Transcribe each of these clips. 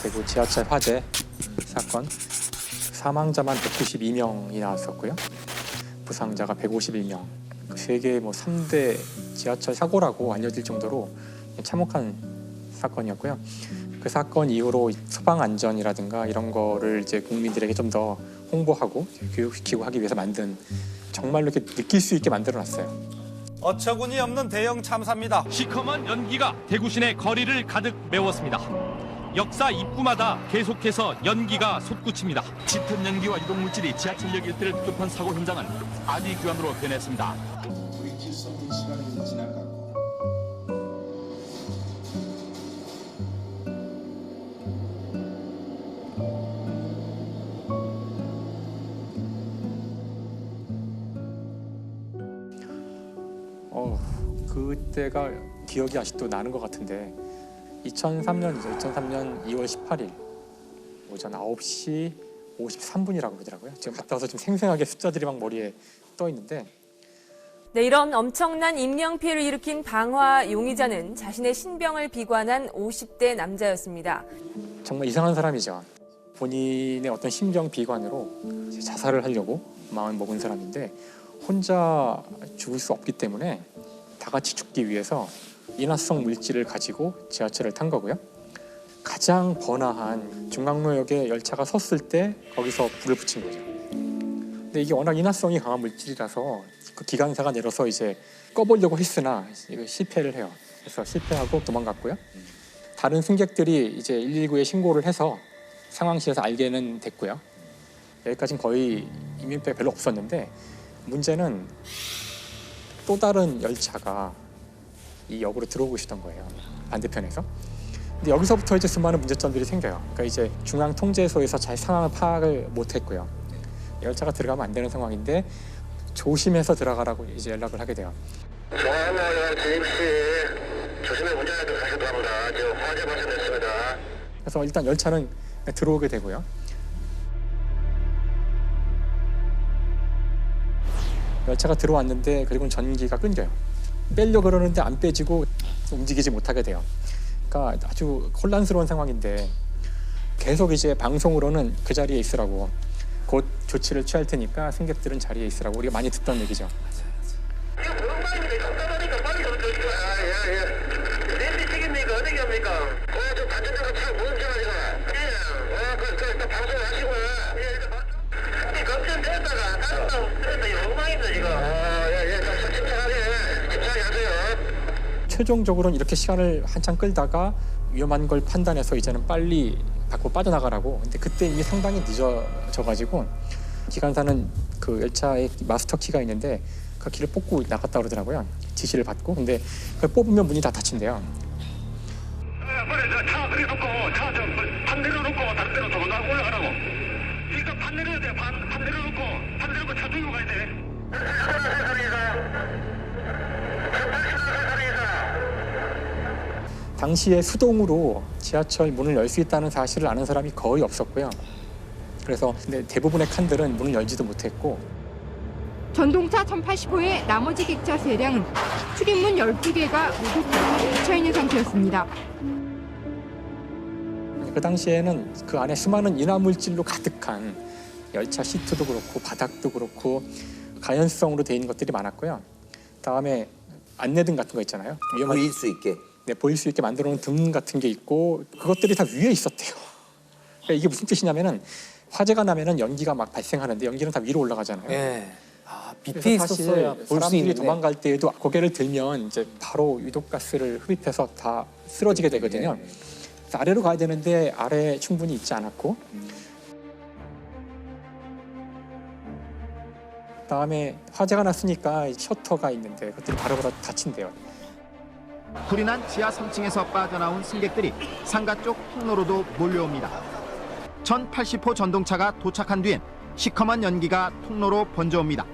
대구 지하철 화재 사건 사망자만 192명이 나왔었고요. 부상자가 151명. 세계 3대 지하철 사고라고 알려질 정도로 참혹한 사건이었고요. 그 사건 이후로 소방 안전이라든가 이런 거를 이제 국민들에게 좀 더 홍보하고 교육시키고 하기 위해서 만든 정말로 이렇게 느낄 수 있게 만들어놨어요. 어처구니 없는 대형 참사입니다. 시커먼 연기가 대구 시내 거리를 가득 메웠습니다. 역사 입구마다 계속해서 연기가 솟구칩니다. 짙은 연기와 유독물질이 지하철역 일대를 뒤덮은 사고 현장은 아비규환으로 변했습니다. 우리 길속의 시간이 지나가고 그때가 기억이 아직도 나는 것 같은데 2003년이죠. 2003년 2월 18일 오전 9시 53분이라고 그러더라고요. 지금 갔다 와서 좀 생생하게 숫자들이 막 머리에 떠 있는데 네, 이런 엄청난 인명피해를 일으킨 방화 용의자는 자신의 신병을 비관한 50대 남자였습니다. 정말 이상한 사람이죠. 본인의 어떤 심정 비관으로 자살을 하려고 마음 먹은 사람인데 혼자 죽을 수 없기 때문에 다 같이 죽기 위해서 인화성 물질을 가지고 지하철을 탄 거고요. 가장 번화한 중앙로역에 열차가 섰을 때 거기서 불을 붙인 거죠. 근데 이게 워낙 인화성이 강한 물질이라서 그 기관사가 내려서 이제 꺼보려고 했으나 실패를 해요. 그래서 실패하고 도망갔고요. 다른 승객들이 이제 119에 신고를 해서 상황실에서 알게는 됐고요. 여기까지는 거의 인명피해가 별로 없었는데 문제는 또 다른 열차가 이 역으로 들어오고 있었던 거예요. 반대편에서. 근데 여기서부터 이제 수많은 문제점들이 생겨요. 그러니까 이제 중앙 통제소에서 잘 상황을 파악을 못했고요. 열차가 들어가면 안 되는 상황인데 조심해서 들어가라고 이제 연락을 하게 돼요. 정화로역 진입시 조심히 운전하도록 하시기 바랍니다. 지금 화재 발생됐습니다. 그래서 일단 열차는 들어오게 되고요. 열차가 들어왔는데 그리고 전기가 끊겨요. 빼려고 그러는데 안 빼지고 움직이지 못하게 돼요. 그러니까 아주 혼란스러운 상황인데 계속 이제 방송으로는 그 자리에 있으라고 곧 조치를 취할 테니까 승객들은 자리에 있으라고 우리가 많이 듣던 얘기죠. 이거 뭔 말입니까? 깜깜하니까 빨리 좀 들어주세요. 예. 렌즈 찍입니까? 어떻게 합니까? 좀 단전자가 잘 모른 줄 아시나? 예. 일단 방송을 하시고요. 예, 일단 걱정됐다가 다른 그래도 엉망입니다 지금. 좀 침착하게 하세요. 최종적으로는 이렇게 시간을 한참 끌다가 위험한 걸 판단해서 이제는 빨리 밖으로 빠져나가라고. 근데 그때 이미 상당히 늦어져가지고 기관사는 그 열차에 마스터 키가 있는데 그 키를 뽑고 나갔다 그러더라고요. 지시를 받고. 근데 그걸 뽑으면 문이 다 닫힌대요. 그래 차 그래 놓고 차 좀 반 내려놓고 다른 데로 도망가 올라가라고. 이거 반 내려야 돼. 반 내려놓고 차 들고 가야 돼. 당시에 수동으로 지하철 문을 열 수 있다는 사실을 아는 사람이 거의 없었고요. 그래서 근데 대부분의 칸들은 문을 열지도 못했고 전동차 1085의 나머지 객차 3량은 출입문 12개가 모두 닫혀있는 상태였습니다. 그 당시에는 그 안에 수많은 인화물질로 가득한 열차 시트도 그렇고 바닥도 그렇고 가연성으로 돼 있는 것들이 많았고요. 다음에 안내등 같은 거 있잖아요. 보일 수 있게. 네, 보일 수 있게 만들어 놓은 등 같은 게 있고 그것들이 다 위에 있었대요. 그러니까 이게 무슨 뜻이냐면은 화재가 나면은 연기가 막 발생하는데 연기는 다 위로 올라가잖아요. 예. 밑에 있었어야 볼 수 사람들이 있는데 도망갈 때에도 고개를 들면 이제 바로 유독가스를 흡입해서 다 쓰러지게 되거든요. 그래서 아래로 가야 되는데 아래에 충분히 있지 않았고 그다음에 화재가 났으니까 셔터가 있는데 그것들이 바로바로 닫힌대요. 불이 난 지하 3층에서 빠져나온 승객들이 상가 쪽 통로로도 몰려옵니다. 1080호 전동차가 도착한 뒤엔 시커먼 연기가 통로로 번져옵니다.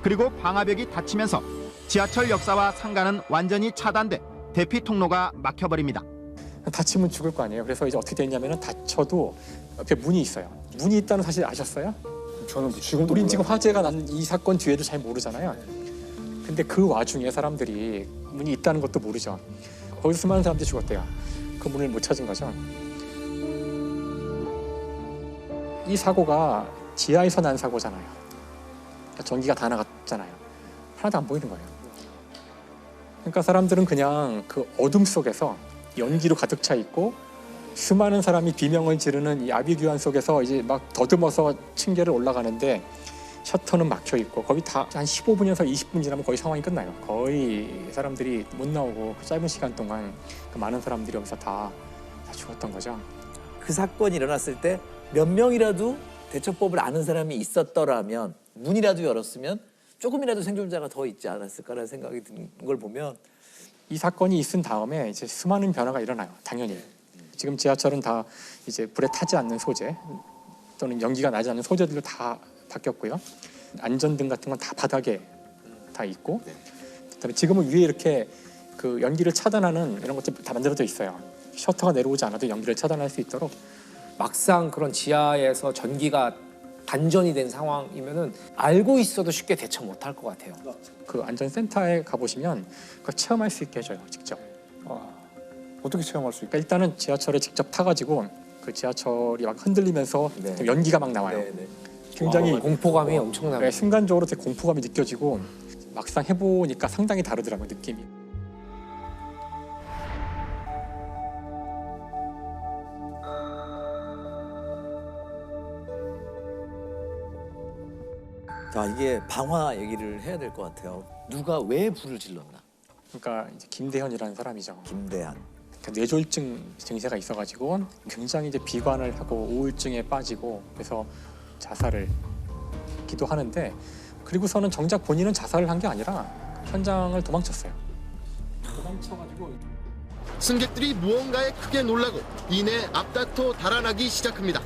그리고 방화벽이 닫히면서 지하철 역사와 상가는 완전히 차단돼 대피 통로가 막혀버립니다. 다치면 죽을 거 아니에요. 그래서 이제 어떻게 됐냐면은 다쳐도 옆에 문이 있어요. 문이 있다는 사실 아셨어요? 저는 지금 우린 지금 화재가 난 이 사건 뒤에도 잘 모르잖아요. 근데 그 와중에 사람들이 문이 있다는 것도 모르죠. 거기서 수많은 사람들이 죽었대요. 그 문을 못 찾은 거죠. 이 사고가 지하에서 난 사고잖아요. 그러니까 전기가 다 나갔잖아요. 하나도 안 보이는 거예요. 그러니까 사람들은 그냥 그 어둠 속에서 연기로 가득 차 있고 수많은 사람이 비명을 지르는 이 아비규환 속에서 이제 막 더듬어서 층계를 올라가는데 셔터는 막혀 있고 거의 다 한 15분에서 20분 지나면 거의 상황이 끝나요. 거의 사람들이 못 나오고 그 짧은 시간 동안 그 많은 사람들이 여기서 다 죽었던 거죠. 그 사건이 일어났을 때 몇 명이라도 대처법을 아는 사람이 있었더라면 문이라도 열었으면 조금이라도 생존자가 더 있지 않았을까라는 생각이 드는 걸 보면 이 사건이 있은 다음에 이제 수많은 변화가 일어나요. 당연히. 지금 지하철은 다 이제 불에 타지 않는 소재 또는 연기가 나지 않는 소재들로 다 바뀌었고요. 안전등 같은 건 다 바닥에 다 있고, 그다음에 지금은 위에 이렇게 그 연기를 차단하는 이런 것들 다 만들어져 있어요. 셔터가 내려오지 않아도 연기를 차단할 수 있도록. 막상 그런 지하에서 전기가 단전이 된 상황이면은 알고 있어도 쉽게 대처 못할 것 같아요. 그 안전센터에 가보시면 그걸 체험할 수 있게 해줘요, 직접. 어떻게 체험할 수 있게? 그러니까 일단은 지하철에 직접 타가지고 그 지하철이 막 흔들리면서 연기가 막 나와요. 굉장히 공포감이 엄청나요. 순간적으로 되게 공포감이 느껴지고 막상 해보니까 상당히 다르더라고요, 느낌이. 자, 이게 방화 얘기를 해야 될 것 같아요. 누가 왜 불을 질렀나? 그러니까 이제 김대현이라는 사람이죠. 김대한. 그러니까 뇌졸중 증세가 있어가지고 굉장히 이제 비관을 하고 우울증에 빠지고 그래서 자살을 기도하는데, 그리고서는 정작 본인은 자살을 한 게 아니라 현장을 도망쳤어요. 도망쳐가지고 승객들이 무언가에 크게 놀라고 이내 앞다퉈 달아나기 시작합니다.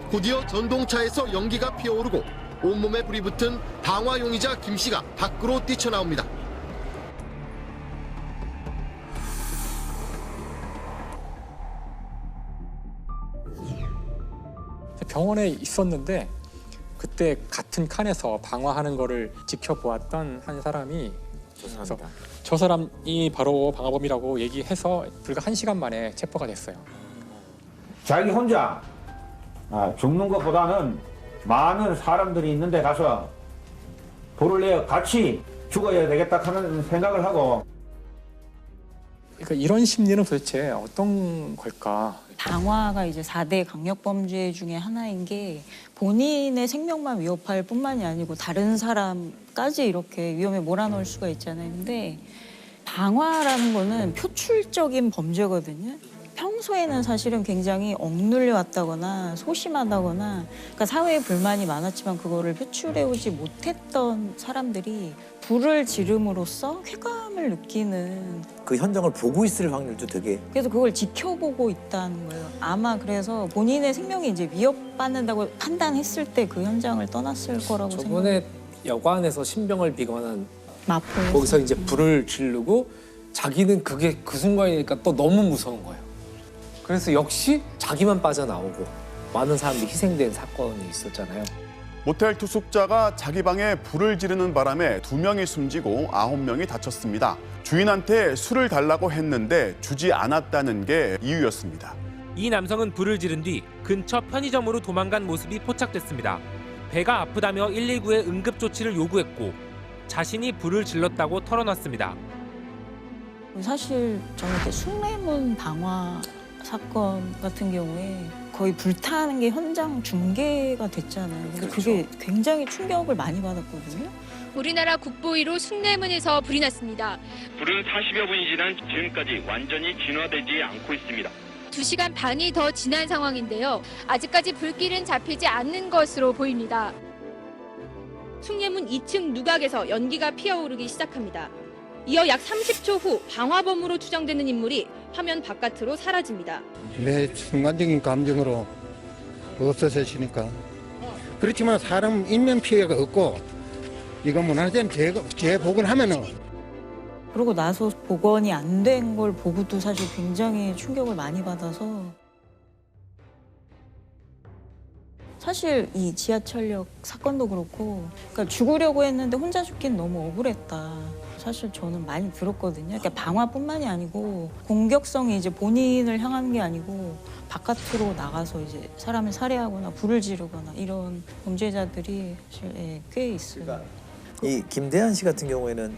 곧이어 전동차에서 연기가 피어오르고 온몸에 불이 붙은 방화 용의자 김 씨가 밖으로 뛰쳐나옵니다. 병원에 있었는데 그때 같은 칸에서 방화하는 거를 지켜보았던 한 사람이 그래서 저 사람이 바로 방화범이라고 얘기해서 불과 1시간 만에 체포가 됐어요. 자기 혼자 죽는 것보다는 많은 사람들이 있는데 가서 불을 내어 같이 죽어야 되겠다 하는 생각을 하고. 그러니까 이런 심리는 도대체 어떤 걸까? 방화가 이제 4대 강력범죄 중에 하나인 게 본인의 생명만 위협할 뿐만이 아니고 다른 사람까지 이렇게 위험에 몰아넣을 수가 있잖아요. 근데 방화라는 거는 표출적인 범죄거든요. 평소에는 사실은 굉장히 억눌려 왔다거나 소심하다거나 그러니까 사회에 불만이 많았지만 그거를 표출해오지 못했던 사람들이 불을 지름으로써 쾌감을 느끼는, 그 현장을 보고 있을 확률도 되게. 그래서 그걸 지켜보고 있다는 거예요. 아마 그래서 본인의 생명이 이제 위협받는다고 판단했을 때 그 현장을 떠났을 거라고 생각해요. 저번에 여관에서 신병을 비관한 마포에서 거기서 이제 불을 지르고 자기는 그게 그 순간이니까 또 너무 무서운 거예요. 그래서 역시 자기만 빠져나오고 많은 사람들이 희생된 사건이 있었잖아요. 모텔 투숙자가 자기 방에 불을 지르는 바람에 2명이 숨지고 9명이 다쳤습니다. 주인한테 술을 달라고 했는데 주지 않았다는 게 이유였습니다. 이 남성은 불을 지른 뒤 근처 편의점으로 도망간 모습이 포착됐습니다. 배가 아프다며 119에 응급조치를 요구했고 자신이 불을 질렀다고 털어놨습니다. 사실 저는 이렇게 숭례문 방화 사건 같은 경우에 거의 불타는 게 현장 중계가 됐잖아요. 근데 그게 굉장히 충격을 많이 받았거든요. 우리나라 국보 1호 숭례문에서 불이 났습니다. 불은 40여 분이 지난 지금까지 완전히 진화되지 않고 있습니다. 2시간 반이 더 지난 상황인데요. 아직까지 불길은 잡히지 않는 것으로 보입니다. 숭례문 2층 누각에서 연기가 피어오르기 시작합니다. 이어 약 30초 후 방화범으로 추정되는 인물이 화면 바깥으로 사라집니다. 내 순간적인 감정으로 없어지니까. 그렇지만 사람 인명 피해가 없고 이거 문화재는 재복원하면은. 그러고 나서 복원이 안 된 걸 보고도 사실 굉장히 충격을 많이 받아서 사실 이 지하철역 사건도 그렇고 그러니까 죽으려고 했는데 혼자 죽긴 너무 억울했다. 사실 저는 많이 들었거든요. 그러니까 방화뿐만이 아니고 공격성이 이제 본인을 향하는 게 아니고 바깥으로 나가서 이제 사람을 살해하거나 불을 지르거나 이런 범죄자들이 사실 꽤 있어요. 이 김대한 씨 같은 경우에는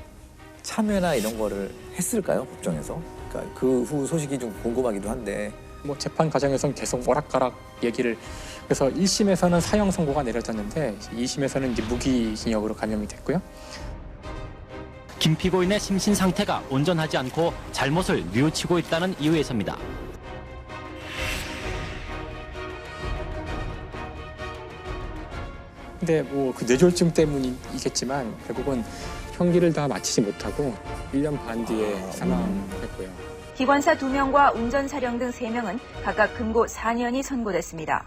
참여나 이런 거를 했을까요, 법정에서? 그러니까 그 후 소식이 좀 궁금하기도 한데. 뭐 재판 과정에서는 계속 오락가락 얘기를 그래서 1심에서는 사형 선고가 내려졌는데 2심에서는 이제 무기징역으로 감형이 됐고요. 김 피고인의 심신 상태가 온전하지 않고 잘못을 뉘우치고 있다는 이유에서입니다. 근데 뭐 그 뇌졸중 때문이겠지만 결국은 형기를 다 마치지 못하고 1년 반 뒤에 사망했고요. 기관사 2명과 운전사령 등 3명은 각각 금고 4년이 선고됐습니다.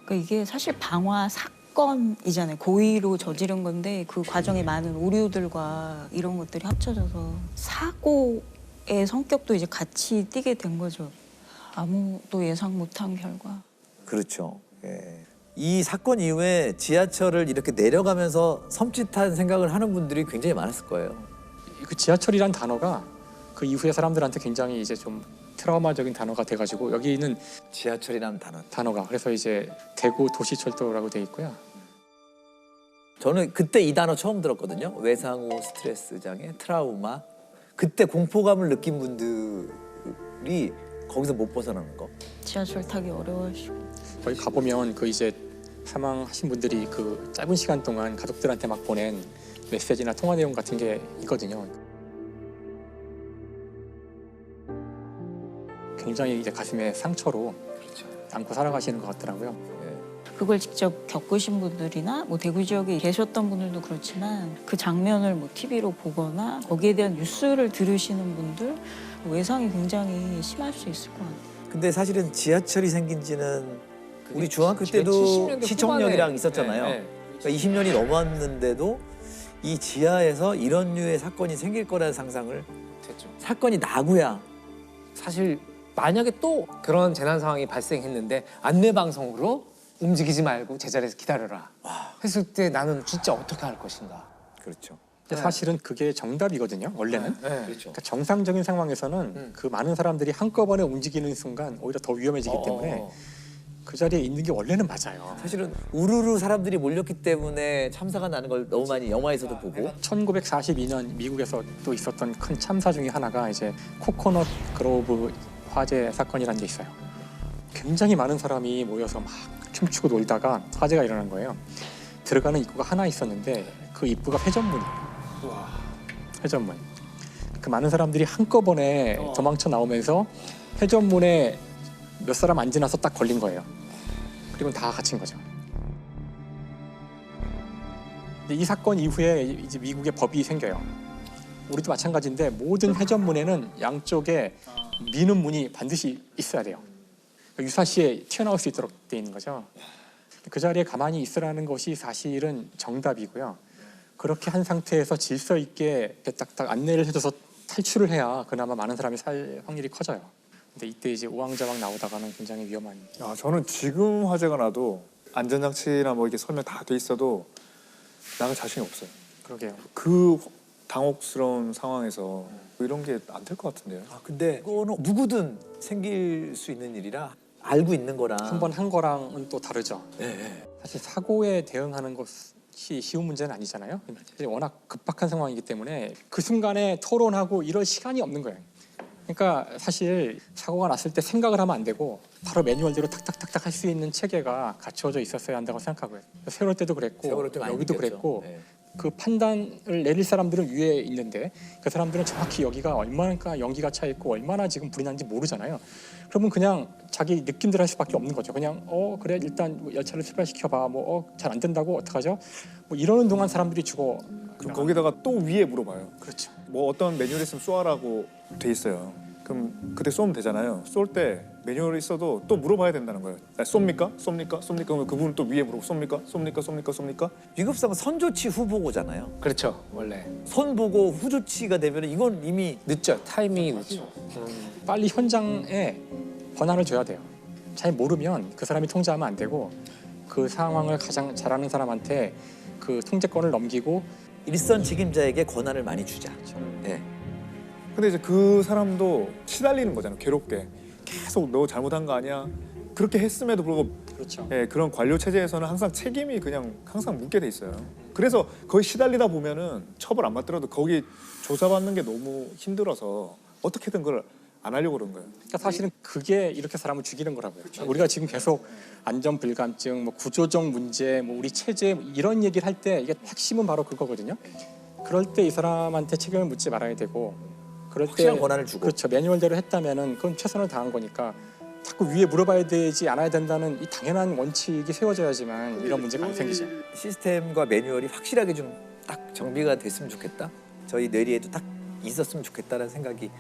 그러니까 이게 사실 방화 사건이잖아요. 고의로 저지른 건데 그 과정에 많은 오류들과 이런 것들이 합쳐져서 사고의 성격도 이제 같이 띠게 된 거죠. 아무도 예상 못한 결과. 그렇죠. 예. 이 사건 이후에 지하철을 이렇게 내려가면서 섬찟한 생각을 하는 분들이 굉장히 많았을 거예요. 그 지하철이란 단어가 그 이후에 사람들한테 굉장히 이제 좀 트라우마적인 단어가 돼가지고 여기는 지하철이라는 단어가 그래서 이제 대구 도시철도라고 돼 있고요. 저는 그때 이 단어 처음 들었거든요. 외상 후 스트레스 장애, 트라우마. 그때 공포감을 느낀 분들이 거기서 못 벗어나는 거. 지하철 타기 어려워지고. 거기 가보면 그 이제 사망하신 분들이 그 짧은 시간 동안 가족들한테 막 보낸 메시지나 통화 내용 같은 게 있거든요. 굉장히 이제 가슴에 상처로 안고 살아가시는 것 같더라고요. 그걸 직접 겪으신 분들이나 뭐 대구 지역에 계셨던 분들도 그렇지만 그 장면을 뭐 TV로 보거나 거기에 대한 뉴스를 들으시는 분들 외상이 굉장히 심할 수 있을 것 같아요. 근데 사실은 지하철이 생긴 지는 우리 중학교 때도 시청역이랑 있었잖아요. 네. 그러니까 20년이 넘었는데도 이 지하에서 이런 류의 사건이 생길 거라는 상상을 됐죠. 사건이 나고야 사실 만약에 또 그런 재난 상황이 발생했는데 안내 방송으로 움직이지 말고 제자리에서 기다려라 했을 때 나는 진짜 어떻게 할 것인가. 그렇죠. 근데 사실은 그게 정답이거든요. 원래는. 그렇죠. 그러니까 정상적인 상황에서는 그 많은 사람들이 한꺼번에 움직이는 순간 오히려 더 위험해지기 때문에 그 자리에 있는 게 원래는 맞아요. 사실은 우르르 사람들이 몰렸기 때문에 참사가 나는 걸 너무 많이 영화에서도 보고. 1942년 미국에서 또 있었던 큰 참사 중에 하나가 이제 코코넛 그로브 화재 사건이라는 게 있어요. 굉장히 많은 사람이 모여서 막 춤추고 놀다가 화재가 일어난 거예요. 들어가는 입구가 하나 있었는데 그 입구가 회전문이에요. 회전문. 그 많은 사람들이 한꺼번에 도망쳐 나오면서 회전문에 몇 사람 안 지나서 딱 걸린 거예요. 그리고 다 갇힌 거죠. 근데 이 사건 이후에 이제 미국의 법이 생겨요. 우리도 마찬가지인데 모든 회전문에는 양쪽에 미는 문이 반드시 있어야 돼요. 유사시에 튀어나올 수 있도록 돼 있는 거죠. 그 자리에 가만히 있으라는 것이 사실은 정답이고요. 그렇게 한 상태에서 질서 있게 딱딱 안내를 해줘서 탈출을 해야 그나마 많은 사람이 살 확률이 커져요. 근데 이때 이제 우왕좌왕 나오다가는 굉장히 위험한. 저는 지금 화재가 나도 안전장치나 뭐 이게 설명 다 돼 있어도 나는 자신이 없어요. 그러게요. 그 당혹스러운 상황에서 이런 게 안 될 것 같은데요. 근데 그거는 누구든 생길 수 있는 일이라 알고 있는 거랑 한 번 한 거랑은 또 다르죠. 사실 사고에 대응하는 것이 쉬운 문제는 아니잖아요. 워낙 급박한 상황이기 때문에 그 순간에 토론하고 이럴 시간이 없는 거예요. 그러니까 사실 사고가 났을 때 생각을 하면 안 되고 바로 매뉴얼대로 탁탁탁탁 할 수 있는 체계가 갖춰져 있었어야 한다고 생각하고요. 세월호 때도 그랬고 여기도 그랬고 그 판단을 내릴 사람들은 위에 있는데 그 사람들은 정확히 여기가 얼마나 연기가 차 있고 얼마나 지금 불이 난지 모르잖아요. 그러면 그냥 자기 느낌대로 할 수밖에 없는 거죠. 그냥 그래 일단 열차를 출발시켜봐. 잘 안 된다고 어떡하죠? 뭐 이러는 동안 사람들이 죽어. 그럼 거기다가 또 위에 물어봐요. 그렇죠. 뭐 어떤 매뉴얼 있으면 쏘아라고 돼 있어요. 그럼 그때 쏘면 되잖아요. 쏠 때 매뉴얼이 있어도 또 물어봐야 된다는 거예요. 쏩니까? 쏩니까? 쏩니까? 그러면 그분은 또 위에 물어보고 쏩니까? 쏩니까? 쏩니까? 쏩니까? 위급상은 선조치 후보고잖아요. 그렇죠. 원래. 선보고 후조치가 되면 이건 이미 늦죠. 타이밍이 늦죠. 빨리 현장에 권한을 줘야 돼요. 잘 모르면 그 사람이 통제하면 안 되고 그 상황을 가장 잘 아는 사람한테 그 통제권을 넘기고 일선 책임자에게 권한을 많이 주자. 네. 근데 이제 그 사람도 시달리는 거잖아요. 괴롭게 계속 너 잘못한 거 아니야? 그렇게 했음에도 불구하고 그렇죠. 예, 그런 관료 체제에서는 항상 책임이 그냥 항상 묻게 돼 있어요. 그래서 거의 시달리다 보면은 처벌 안 받더라도 거기 조사받는 게 너무 힘들어서 어떻게든 그걸 안 하려고 그런 거예요. 그러니까 사실은 그게 이렇게 사람을 죽이는 거라고요. 우리가 지금 계속 안전 불감증, 뭐 구조적 문제, 뭐 우리 체제 이런 얘기를 할 때 이게 핵심은 바로 그거거든요. 그럴 때 이 사람한테 책임을 묻지 말아야 되고, 그럴 때 확실한 권한을 주고. 그렇죠. 매뉴얼대로 했다면은 그건 최선을 다한 거니까 자꾸 위에 물어봐야 되지 않아야 된다는 이 당연한 원칙이 세워져야지만 이런 문제가 안 생기죠. 시스템과 매뉴얼이 확실하게 좀 딱 정비가 됐으면 좋겠다. 저희 뇌리에도 딱 있었으면 좋겠다라는 생각이.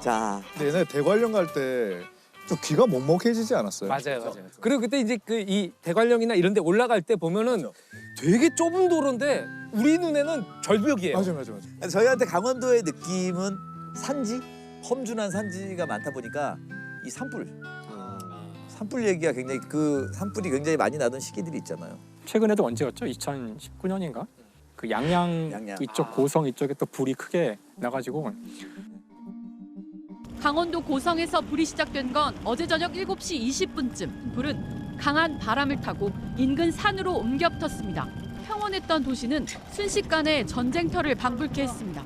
자, 근데 옛날에 대관령 갈 때 좀 귀가 먹먹해지지 않았어요? 맞아요. 그리고 그때 이제 그 이 대관령이나 이런 데 올라갈 때 보면은 되게 좁은 도로인데 우리 눈에는 절벽이에요. 맞아요. 저희한테 강원도의 느낌은 산지, 험준한 산지가 많다 보니까 이 산불 얘기가 굉장히 그 산불이 굉장히 많이 나던 시기들이 있잖아요. 최근에도 언제였죠? 2019년인가? 그 양양 이쪽 고성 이쪽에 또 불이 크게 나가지고 강원도 고성에서 불이 시작된 건 어제 저녁 7시 20분쯤. 불은 강한 바람을 타고 인근 산으로 옮겨 붙었습니다. 평온했던 도시는 순식간에 전쟁터를 방불케 했습니다.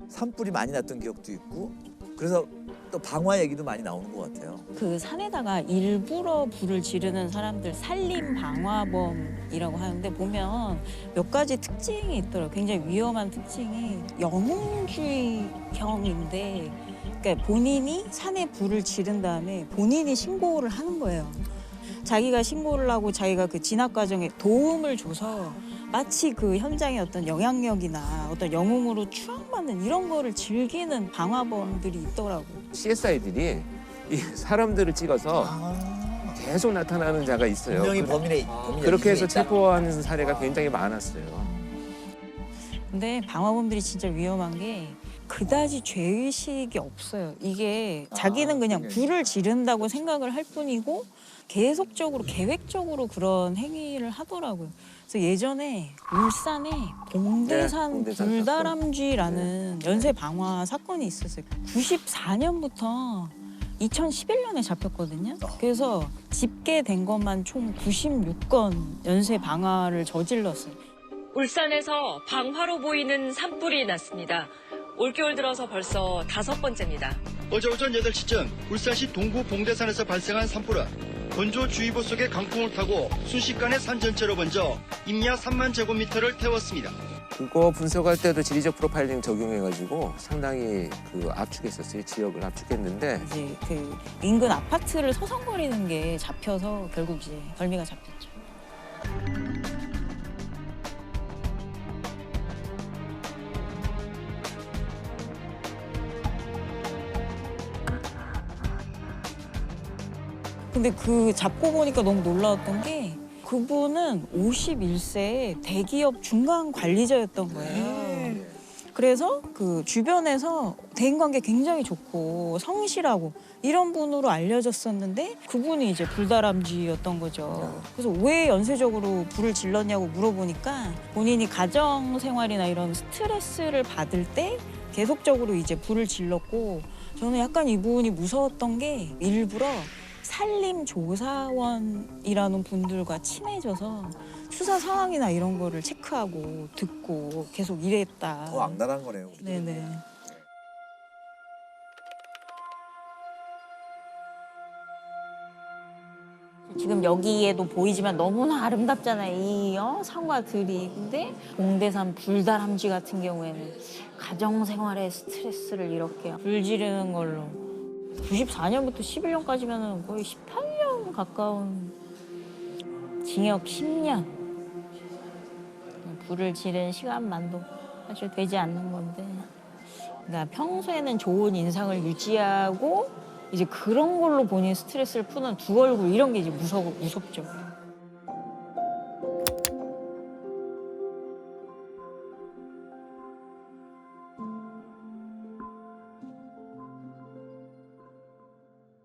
산불이 많이 났던 기억도 있고, 그래서 또 방화 얘기도 많이 나오는 것 같아요. 그 산에다가 일부러 불을 지르는 사람들 살림 방화범이라고 하는데 보면 몇 가지 특징이 있더라고요. 굉장히 위험한 특징이 영웅주의형인데, 그러니까 본인이 산에 불을 지른 다음에 본인이 신고를 하는 거예요. 자기가 신고를 하고 자기가 그 진압 과정에 도움을 줘서 마치 그 현장의 어떤 영향력이나 어떤 영웅으로 추앙받는 이런 거를 즐기는 방화범들이 있더라고요. CSI들이 이 사람들을 찍어서 계속 나타나는 자가 있어요. 분명히 범인의 그렇게 해서 체포하는 사례가 굉장히 많았어요. 근데 방화범들이 진짜 위험한 게 그다지 죄의식이 없어요. 이게 자기는 그냥 불을 지른다고 생각을 할 뿐이고 계속적으로 계획적으로 그런 행위를 하더라고요. 그래서 예전에 울산에 봉대산 불다람쥐라는 연쇄 방화 사건이 있었어요. 94년부터 2011년에 잡혔거든요. 그래서 집계된 것만 총 96건 연쇄 방화를 저질렀어요. 울산에서 방화로 보이는 산불이 났습니다. 올겨울 들어서 벌써 5번째입니다. 어제 오전 8시쯤 울산시 동구 봉대산에서 발생한 산불은 건조주의보 속의 강풍을 타고 순식간에 산 전체로 번져 임야 3만 제곱미터를 태웠습니다. 그거 분석할 때도 지리적 프로파일링 적용해가지고 상당히 그 압축했었어요. 지역을 압축했는데 이제 그 인근 아파트를 서성거리는 게 잡혀서 결국 이제 덜미가 잡혔죠. 근데 그 잡고 보니까 너무 놀라웠던 게 그분은 51세의 대기업 중간 관리자였던 거예요. 그래서 그 주변에서 대인관계 굉장히 좋고 성실하고 이런 분으로 알려졌었는데 그분이 이제 불다람쥐였던 거죠. 그래서 왜 연쇄적으로 불을 질렀냐고 물어보니까 본인이 가정 생활이나 이런 스트레스를 받을 때 계속적으로 이제 불을 질렀고, 저는 약간 이분이 무서웠던 게 일부러 산림조사원이라는 분들과 친해져서 수사 상황이나 이런 거를 체크하고 듣고 계속 이랬다. 더 악랄한 거네요. 네네. 지금 여기에도 보이지만 너무나 아름답잖아요. 이 산과 들이. 근데 봉대산 불다람쥐 같은 경우에는 가정생활의 스트레스를 이렇게 불 지르는 걸로 94년부터 11년까지면 거의 18년 가까운 징역 10년. 불을 지른 시간만도 사실 되지 않는 건데. 그러니까 평소에는 좋은 인상을 유지하고 이제 그런 걸로 본인 스트레스를 푸는 두 얼굴 이런 게 이제 무섭죠.